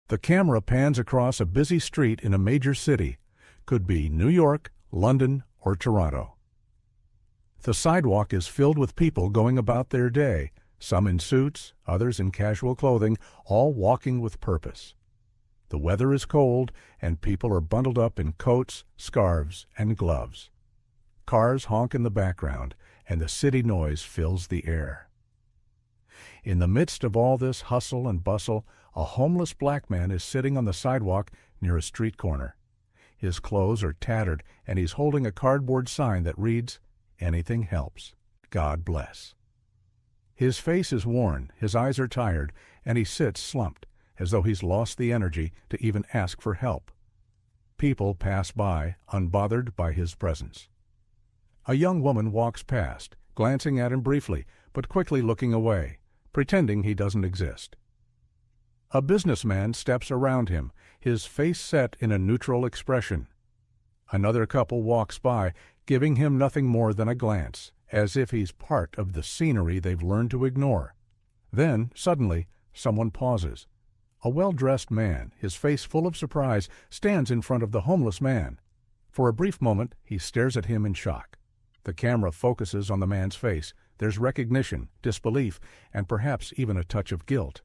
The camera pans across a busy street in a major city. Could be New York, London, or Toronto. The sidewalk is filled with people going about their day, some in suits, others in casual clothing, all walking with purpose. The weather is cold, and people are bundled up in coats, scarves, and gloves. Cars honk in the background, and the city noise fills the air. In the midst of all this hustle and bustle, a homeless black man is sitting on the sidewalk near a street corner. His clothes are tattered, and he's holding a cardboard sign that reads, "Anything helps. God bless." His face is worn, his eyes are tired, and he sits slumped, as though he's lost the energy to even ask for help. People pass by, unbothered by his presence. A young woman walks past, glancing at him briefly, but quickly looking away, pretending he doesn't exist. A businessman steps around him, his face set in a neutral expression. Another couple walks by, giving him nothing more than a glance, as if he's part of the scenery they've learned to ignore. Then, suddenly, someone pauses. A well-dressed man, his face full of surprise, stands in front of the homeless man. For a brief moment, he stares at him in shock. The camera focuses on the man's face. There's recognition, disbelief, and perhaps even a touch of guilt.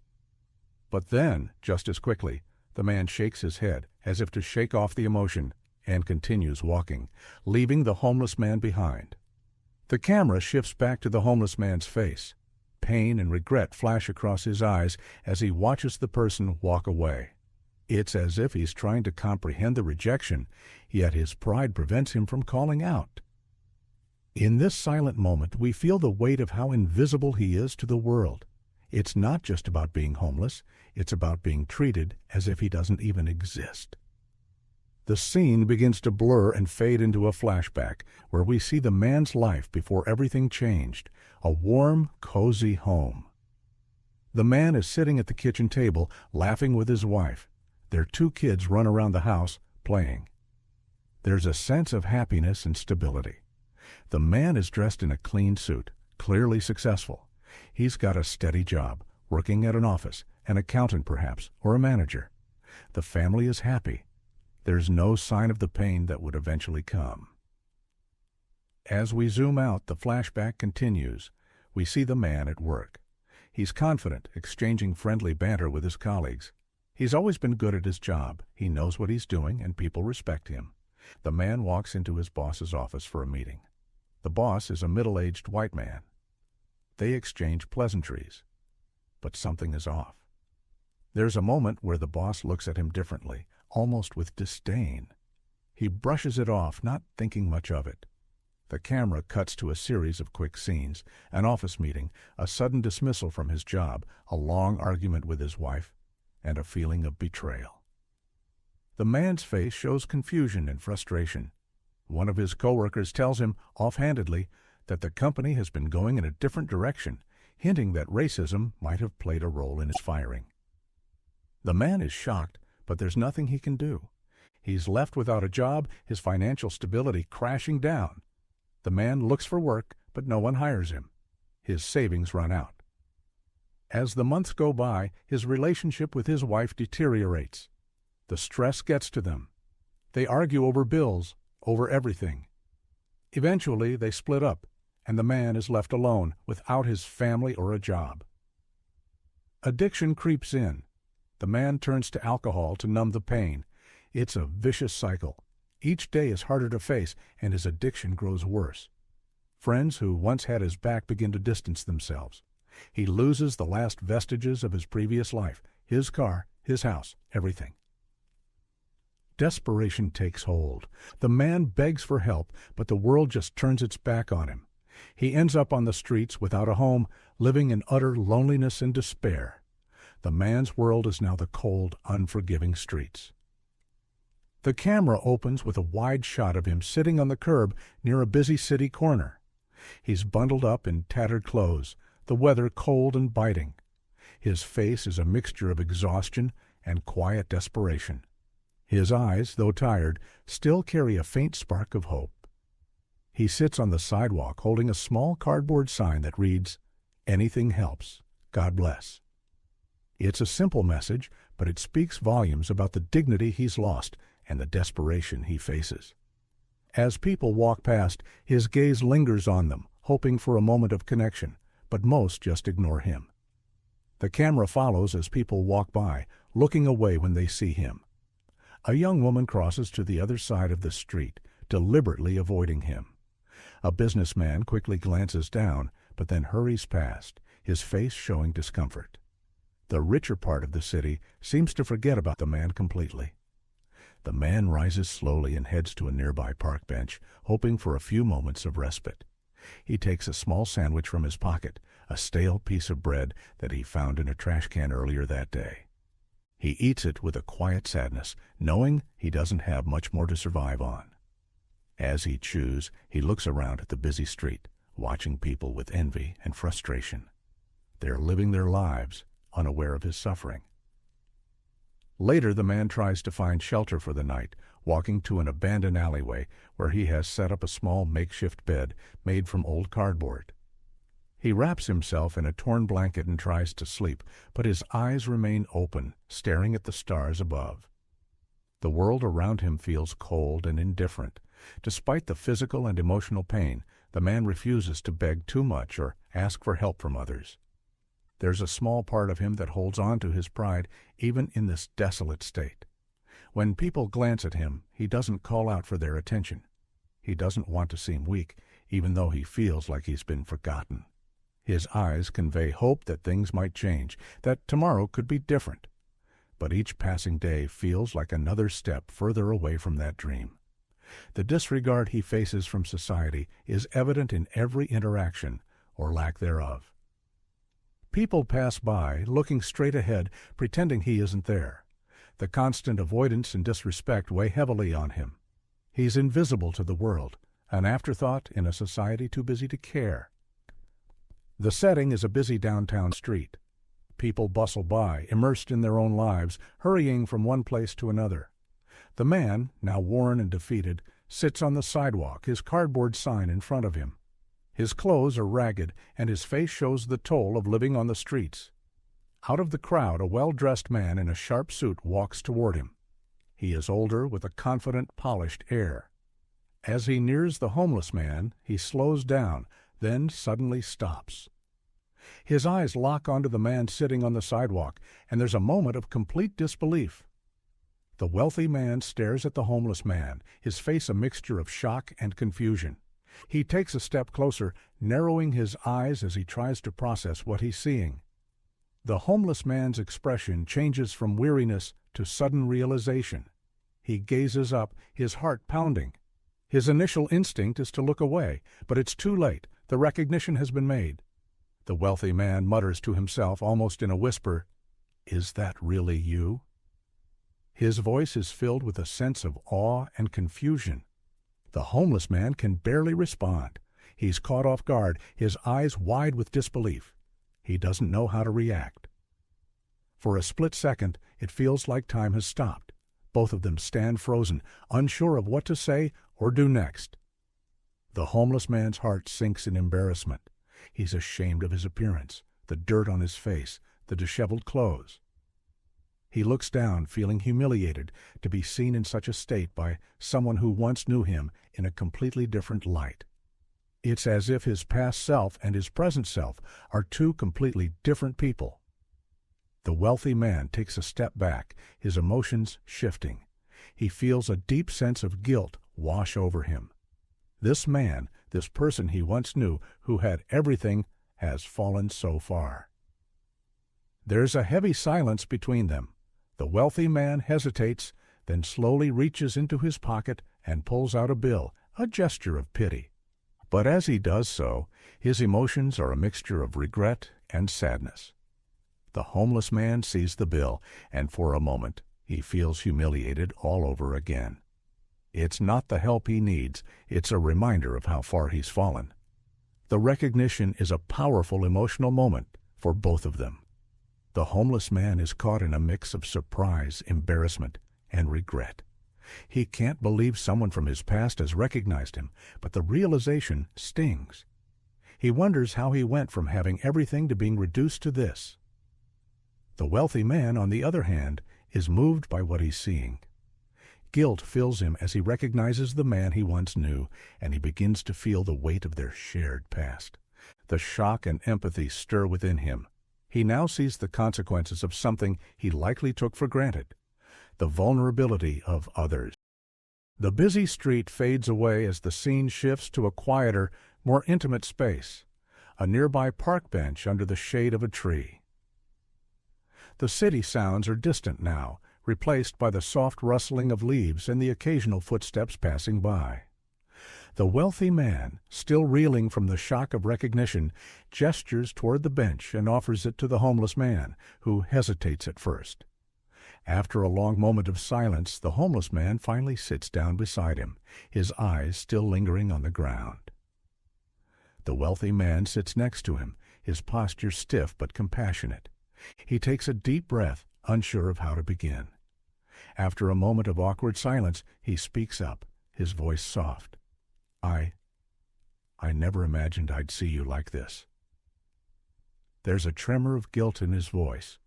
But then, just as quickly, the man shakes his head, as if to shake off the emotion, and continues walking, leaving the homeless man behind. The camera shifts back to the homeless man's face. Pain and regret flash across his eyes as he watches the person walk away. It's as if he's trying to comprehend the rejection, yet his pride prevents him from calling out. In this silent moment, we feel the weight of how invisible he is to the world. It's not just about being homeless, it's about being treated as if he doesn't even exist. The scene begins to blur and fade into a flashback, where we see the man's life before everything changed, a warm, cozy home. The man is sitting at the kitchen table, laughing with his wife. Their 2 kids run around the house, playing. There's a sense of happiness and stability. The man is dressed in a clean suit, clearly successful. He's got a steady job, working at an office, an accountant perhaps, or a manager. The family is happy. There's no sign of the pain that would eventually come. As we zoom out, the flashback continues. We see the man at work. He's confident, exchanging friendly banter with his colleagues. He's always been good at his job. He knows what he's doing, and people respect him. The man walks into his boss's office for a meeting. The boss is a middle-aged white man. They exchange pleasantries. But something is off. There's a moment where the boss looks at him differently, almost with disdain. He brushes it off, not thinking much of it. The camera cuts to a series of quick scenes, an office meeting, a sudden dismissal from his job, a long argument with his wife, and a feeling of betrayal. The man's face shows confusion and frustration. One of his coworkers tells him, offhandedly, that the company has been going in a different direction, hinting that racism might have played a role in his firing. The man is shocked, but there's nothing he can do. He's left without a job, his financial stability crashing down. The man looks for work, but no one hires him. His savings run out. As the months go by, his relationship with his wife deteriorates. The stress gets to them. They argue over bills, over everything. Eventually, they split up, and the man is left alone, without his family or a job. Addiction creeps in. The man turns to alcohol to numb the pain. It's a vicious cycle. Each day is harder to face, and his addiction grows worse. Friends who once had his back begin to distance themselves. He loses the last vestiges of his previous life, his car, his house, everything. Desperation takes hold. The man begs for help, but the world just turns its back on him. He ends up on the streets without a home, living in utter loneliness and despair. The man's world is now the cold, unforgiving streets. The camera opens with a wide shot of him sitting on the curb near a busy city corner. He's bundled up in tattered clothes, the weather cold and biting. His face is a mixture of exhaustion and quiet desperation. His eyes, though tired, still carry a faint spark of hope. He sits on the sidewalk holding a small cardboard sign that reads, "Anything helps. God bless." It's a simple message, but it speaks volumes about the dignity he's lost and the desperation he faces. As people walk past, his gaze lingers on them, hoping for a moment of connection, but most just ignore him. The camera follows as people walk by, looking away when they see him. A young woman crosses to the other side of the street, deliberately avoiding him. A businessman quickly glances down, but then hurries past, his face showing discomfort. The richer part of the city seems to forget about the man completely. The man rises slowly and heads to a nearby park bench, hoping for a few moments of respite. He takes a small sandwich from his pocket, a stale piece of bread that he found in a trash can earlier that day. He eats it with a quiet sadness, knowing he doesn't have much more to survive on. As he chews, he looks around at the busy street, watching people with envy and frustration. They're living their lives, unaware of his suffering. Later, the man tries to find shelter for the night, walking to an abandoned alleyway where he has set up a small makeshift bed made from old cardboard. He wraps himself in a torn blanket and tries to sleep, but his eyes remain open, staring at the stars above. The world around him feels cold and indifferent. Despite the physical and emotional pain, the man refuses to beg too much or ask for help from others. There's a small part of him that holds on to his pride even in this desolate state. When people glance at him, he doesn't call out for their attention. He doesn't want to seem weak, even though he feels like he's been forgotten. His eyes convey hope that things might change, that tomorrow could be different. But each passing day feels like another step further away from that dream. The disregard he faces from society is evident in every interaction, or lack thereof. People pass by, looking straight ahead, pretending he isn't there. The constant avoidance and disrespect weigh heavily on him. He's invisible to the world, an afterthought in a society too busy to care. The setting is a busy downtown street. People bustle by, immersed in their own lives, hurrying from one place to another. The man, now worn and defeated, sits on the sidewalk, his cardboard sign in front of him. His clothes are ragged, and his face shows the toll of living on the streets. Out of the crowd, a well-dressed man in a sharp suit walks toward him. He is older, with a confident, polished air. As he nears the homeless man, he slows down, then suddenly stops. His eyes lock onto the man sitting on the sidewalk, and there's a moment of complete disbelief. The wealthy man stares at the homeless man, his face a mixture of shock and confusion. He takes a step closer, narrowing his eyes as he tries to process what he's seeing. The homeless man's expression changes from weariness to sudden realization. He gazes up, his heart pounding. His initial instinct is to look away, but it's too late. The recognition has been made. The wealthy man mutters to himself, almost in a whisper, "Is that really you?" His voice is filled with a sense of awe and confusion. The homeless man can barely respond. He's caught off guard, his eyes wide with disbelief. He doesn't know how to react. For a split second, it feels like time has stopped. Both of them stand frozen, unsure of what to say or do next. The homeless man's heart sinks in embarrassment. He's ashamed of his appearance, the dirt on his face, the disheveled clothes. He looks down, feeling humiliated to be seen in such a state by someone who once knew him in a completely different light. It's as if his past self and his present self are two completely different people. The wealthy man takes a step back, his emotions shifting. He feels a deep sense of guilt wash over him. This man, this person he once knew, who had everything, has fallen so far. There's a heavy silence between them. The wealthy man hesitates, then slowly reaches into his pocket and pulls out a bill, a gesture of pity. But as he does so, his emotions are a mixture of regret and sadness. The homeless man sees the bill, and for a moment he feels humiliated all over again. It's not the help he needs, it's a reminder of how far he's fallen. The recognition is a powerful emotional moment for both of them. The homeless man is caught in a mix of surprise, embarrassment, and regret. He can't believe someone from his past has recognized him, but the realization stings. He wonders how he went from having everything to being reduced to this. The wealthy man, on the other hand, is moved by what he's seeing. Guilt fills him as he recognizes the man he once knew, and he begins to feel the weight of their shared past. The shock and empathy stir within him. He now sees the consequences of something he likely took for granted, the vulnerability of others. The busy street fades away as the scene shifts to a quieter, more intimate space, a nearby park bench under the shade of a tree. The city sounds are distant now, replaced by the soft rustling of leaves and the occasional footsteps passing by. The wealthy man, still reeling from the shock of recognition, gestures toward the bench and offers it to the homeless man, who hesitates at first. After a long moment of silence, the homeless man finally sits down beside him, his eyes still lingering on the ground. The wealthy man sits next to him, his posture stiff but compassionate. He takes a deep breath, unsure of how to begin. After a moment of awkward silence, he speaks up, his voice soft. I never imagined I'd see you like this." There's a tremor of guilt in his voice.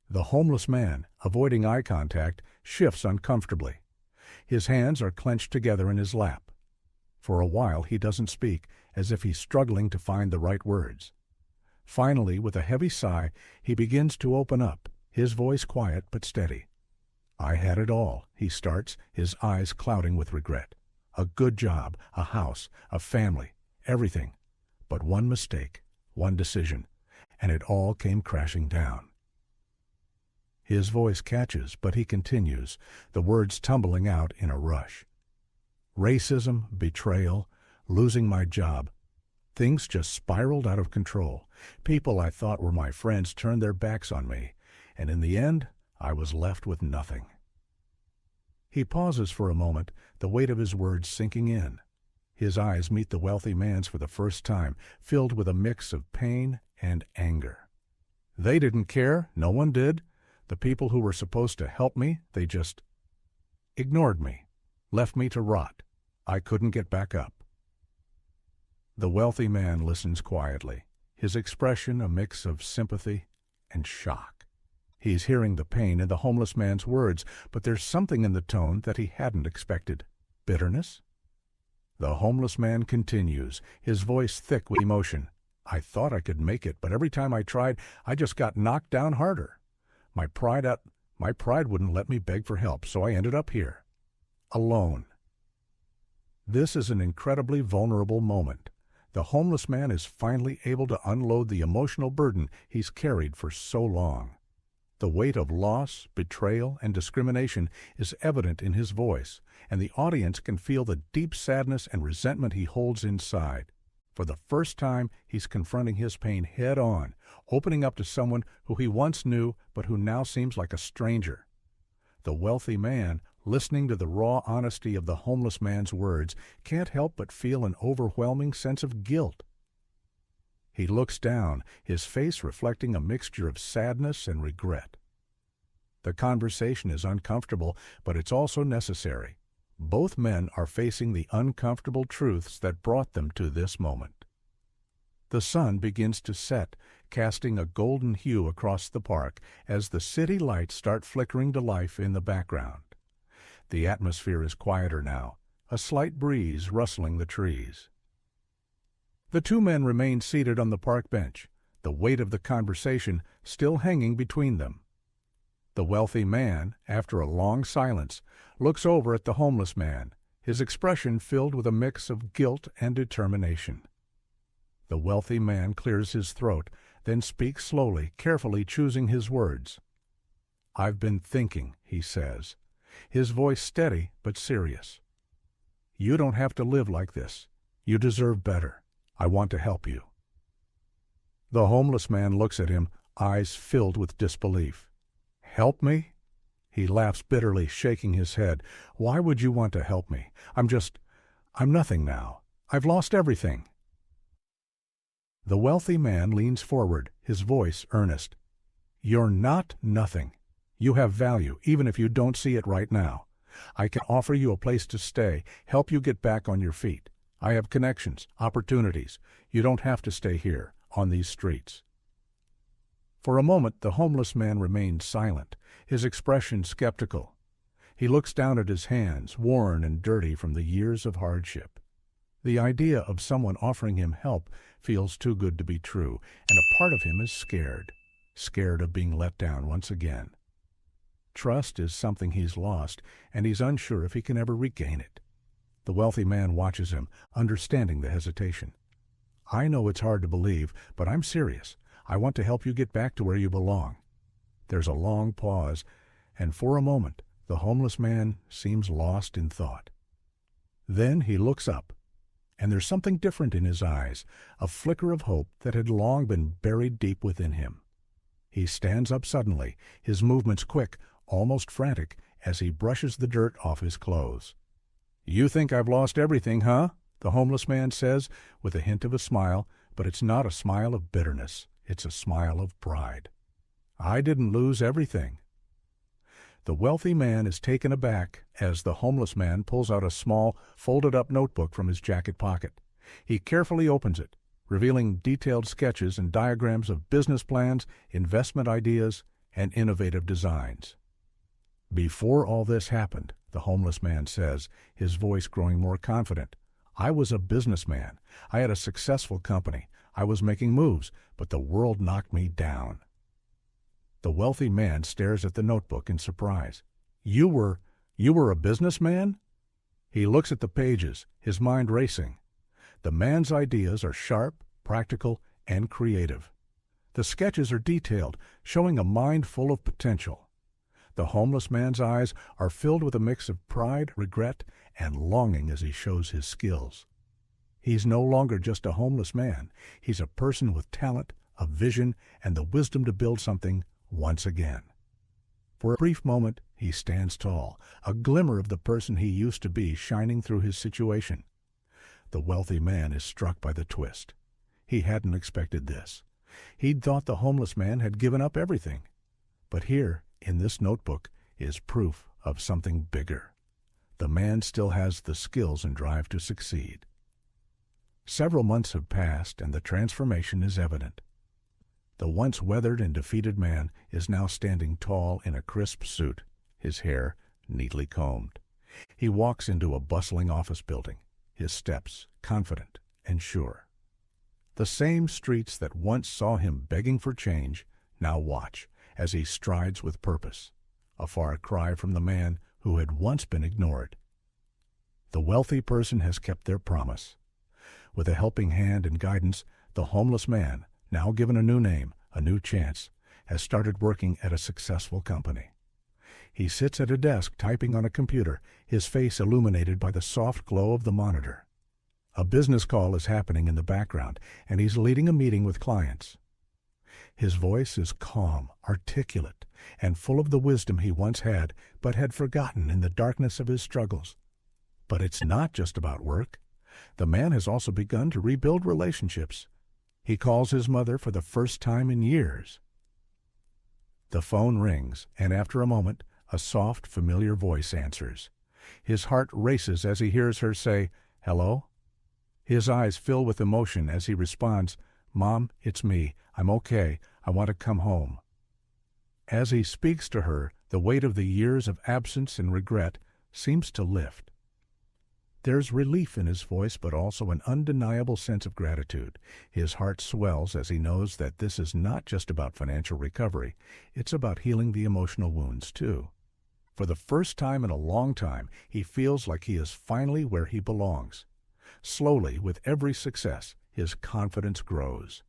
The homeless man, avoiding eye contact, shifts uncomfortably. His hands are clenched together in his lap. For a while he doesn't speak, as if he's struggling to find the right words. Finally, with a heavy sigh, he begins to open up, his voice quiet but steady. "I had it all," he starts, his eyes clouding with regret. "A good job, a house, a family, everything. But one mistake, one decision, and it all came crashing down." His voice catches, but he continues, the words tumbling out in a rush. "Racism, betrayal, losing my job. Things just spiraled out of control. People I thought were my friends turned their backs on me, and in the end, I was left with nothing." He pauses for a moment, the weight of his words sinking in. His eyes meet the wealthy man's for the first time, filled with a mix of pain and anger. They didn't care, no one did. The people who were supposed to help me, they just ignored me, left me to rot. I couldn't get back up. The wealthy man listens quietly, his expression a mix of sympathy and shock. He's hearing the pain in the homeless man's words, but there's something in the tone that he hadn't expected. Bitterness? The homeless man continues, his voice thick with emotion. "I thought I could make it, but every time I tried, I just got knocked down harder. My pride wouldn't let me beg for help, so I ended up here. Alone." This is an incredibly vulnerable moment. The homeless man is finally able to unload the emotional burden he's carried for so long. The weight of loss, betrayal, and discrimination is evident in his voice, and the audience can feel the deep sadness and resentment he holds inside. For the first time, he's confronting his pain head-on, opening up to someone who he once knew but who now seems like a stranger. The wealthy man, listening to the raw honesty of the homeless man's words, can't help but feel an overwhelming sense of guilt. He looks down, his face reflecting a mixture of sadness and regret. The conversation is uncomfortable, but it's also necessary. Both men are facing the uncomfortable truths that brought them to this moment. The sun begins to set, casting a golden hue across the park as the city lights start flickering to life in the background. The atmosphere is quieter now, a slight breeze rustling the trees. The two men remain seated on the park bench, the weight of the conversation still hanging between them. The wealthy man, after a long silence, looks over at the homeless man, his expression filled with a mix of guilt and determination. The wealthy man clears his throat, then speaks slowly, carefully choosing his words. "I've been thinking," he says, his voice steady but serious. "You don't have to live like this. You deserve better. I want to help you." The homeless man looks at him, eyes filled with disbelief. "Help me?" He laughs bitterly, shaking his head. "Why would you want to help me? I'm nothing now. I've lost everything." The wealthy man leans forward, his voice earnest. "You're not nothing. You have value, even if you don't see it right now. I can offer you a place to stay, help you get back on your feet. I have connections, opportunities. You don't have to stay here, on these streets." For a moment the homeless man remained silent, his expression skeptical. He looks down at his hands, worn and dirty from the years of hardship. The idea of someone offering him help feels too good to be true, and a part of him is scared of being let down once again. Trust is something he's lost, and he's unsure if he can ever regain it. The wealthy man watches him, understanding the hesitation. "I know it's hard to believe, but I'm serious. I want to help you get back to where you belong." There's a long pause, and for a moment the homeless man seems lost in thought. Then he looks up, and there's something different in his eyes, a flicker of hope that had long been buried deep within him. He stands up suddenly, his movements quick, almost frantic, as he brushes the dirt off his clothes. "You think I've lost everything, huh?" the homeless man says, with a hint of a smile, but it's not a smile of bitterness, it's a smile of pride. "I didn't lose everything." The wealthy man is taken aback as the homeless man pulls out a small, folded-up notebook from his jacket pocket. He carefully opens it, revealing detailed sketches and diagrams of business plans, investment ideas, and innovative designs. "Before all this happened," the homeless man says, his voice growing more confident, "I was a businessman. I had a successful company. I was making moves, but the world knocked me down." The wealthy man stares at the notebook in surprise. You were a businessman?" He looks at the pages, his mind racing. The man's ideas are sharp, practical, and creative. The sketches are detailed, showing a mind full of potential. The homeless man's eyes are filled with a mix of pride, regret, and longing as he shows his skills. He's no longer just a homeless man. He's a person with talent, a vision, and the wisdom to build something once again. For a brief moment, he stands tall, a glimmer of the person he used to be shining through his situation. The wealthy man is struck by the twist. He hadn't expected this. He'd thought the homeless man had given up everything. But here, in this notebook, is proof of something bigger. The man still has the skills and drive to succeed. Several months have passed, and the transformation is evident. The once weathered and defeated man is now standing tall in a crisp suit, his hair neatly combed. He walks into a bustling office building, his steps confident and sure. The same streets that once saw him begging for change now watch as he strides with purpose, a far cry from the man who had once been ignored. The wealthy person has kept their promise. With a helping hand and guidance, the homeless man, now given a new name, a new chance, has started working at a successful company. He sits at a desk typing on a computer, his face illuminated by the soft glow of the monitor. A business call is happening in the background, and he's leading a meeting with clients. His voice is calm, articulate, and full of the wisdom he once had, but had forgotten in the darkness of his struggles. But it's not just about work. The man has also begun to rebuild relationships. He calls his mother for the first time in years. The phone rings, and after a moment, a soft, familiar voice answers. His heart races as he hears her say, "Hello?" His eyes fill with emotion as he responds, "Mom, it's me. I'm okay. I want to come home." As he speaks to her, the weight of the years of absence and regret seems to lift. There's relief in his voice, but also an undeniable sense of gratitude. His heart swells as he knows that this is not just about financial recovery. It's about healing the emotional wounds, too. For the first time in a long time, he feels like he is finally where he belongs. Slowly, with every success, his confidence grows.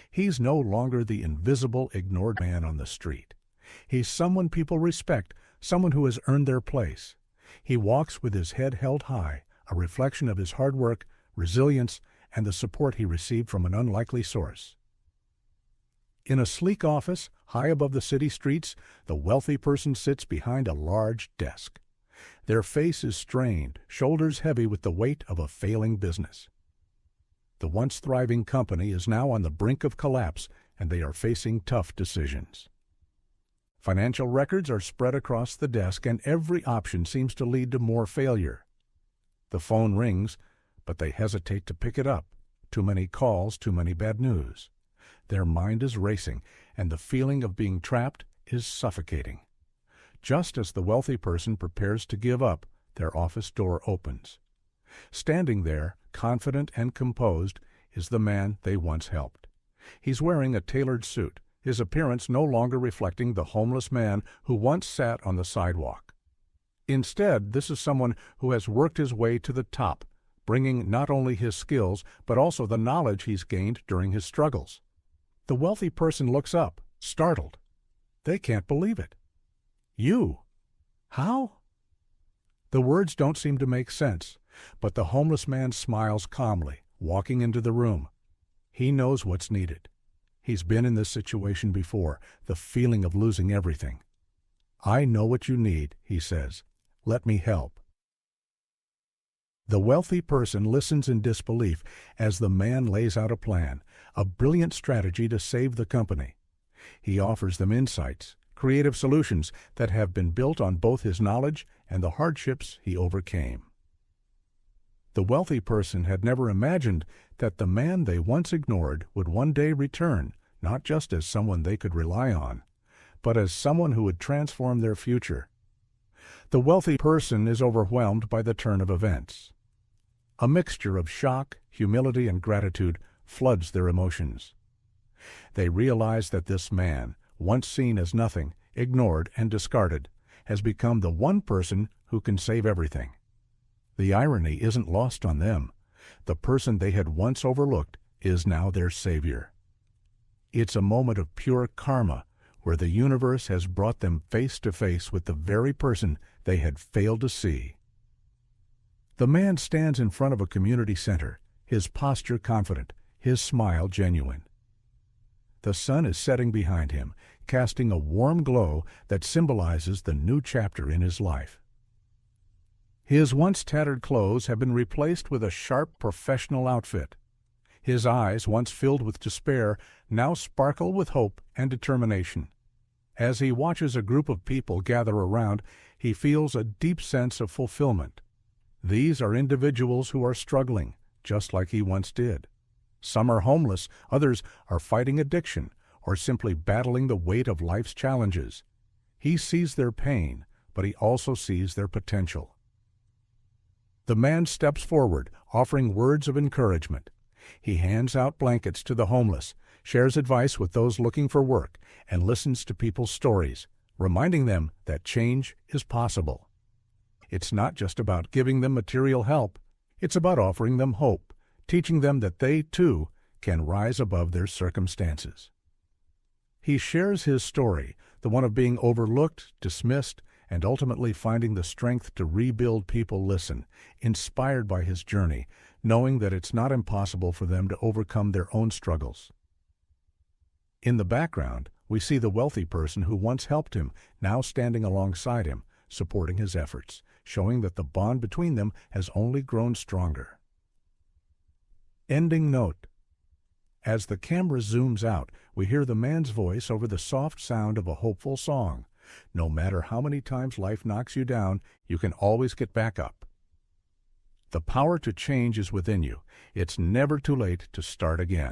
He's no longer the invisible, ignored man on the street. He's someone people respect, someone who has earned their place. He walks with his head held high, a reflection of his hard work, resilience, and the support he received from an unlikely source. In a sleek office, high above the city streets, the wealthy person sits behind a large desk. Their face is strained, shoulders heavy with the weight of a failing business. The once thriving company is now on the brink of collapse, and they are facing tough decisions. Financial records are spread across the desk, and every option seems to lead to more failure. The phone rings, but they hesitate to pick it up. Too many calls, too many bad news. Their mind is racing, and the feeling of being trapped is suffocating. Just as the wealthy person prepares to give up, their office door opens. Standing there, confident and composed, is the man they once helped. He's wearing a tailored suit, his appearance no longer reflecting the homeless man who once sat on the sidewalk. Instead, this is someone who has worked his way to the top, bringing not only his skills, but also the knowledge he's gained during his struggles. The wealthy person looks up, startled. They can't believe it. You? How? The words don't seem to make sense, but the homeless man smiles calmly, walking into the room. He knows what's needed. He's been in this situation before, the feeling of losing everything. I know what you need, he says. Let me help. The wealthy person listens in disbelief as the man lays out a plan, a brilliant strategy to save the company. He offers them insights, creative solutions that have been built on both his knowledge and the hardships he overcame. The wealthy person had never imagined that the man they once ignored would one day return, not just as someone they could rely on, but as someone who would transform their future. The wealthy person is overwhelmed by the turn of events. A mixture of shock, humility, and gratitude floods their emotions. They realize that this man, once seen as nothing, ignored, and discarded, has become the one person who can save everything. The irony isn't lost on them. The person they had once overlooked is now their savior. It's a moment of pure karma, where the universe has brought them face to face with the very person they had failed to see. The man stands in front of a community center, his posture confident, his smile genuine. The sun is setting behind him, casting a warm glow that symbolizes the new chapter in his life. His once tattered clothes have been replaced with a sharp professional outfit. His eyes, once filled with despair, now sparkle with hope and determination. As he watches a group of people gather around, he feels a deep sense of fulfillment. These are individuals who are struggling, just like he once did. Some are homeless, others are fighting addiction, or simply battling the weight of life's challenges. He sees their pain, but he also sees their potential. The man steps forward, offering words of encouragement. He hands out blankets to the homeless, shares advice with those looking for work, and listens to people's stories, reminding them that change is possible. It's not just about giving them material help. It's about offering them hope, teaching them that they, too, can rise above their circumstances. He shares his story, the one of being overlooked, dismissed, and ultimately finding the strength to rebuild. People listen, inspired by his journey, knowing that it's not impossible for them to overcome their own struggles. In the background, we see the wealthy person who once helped him, now standing alongside him, supporting his efforts, showing that the bond between them has only grown stronger. Ending note. As the camera zooms out, we hear the man's voice over the soft sound of a hopeful song. No matter how many times life knocks you down, you can always get back up. The power to change is within you. It's never too late to start again.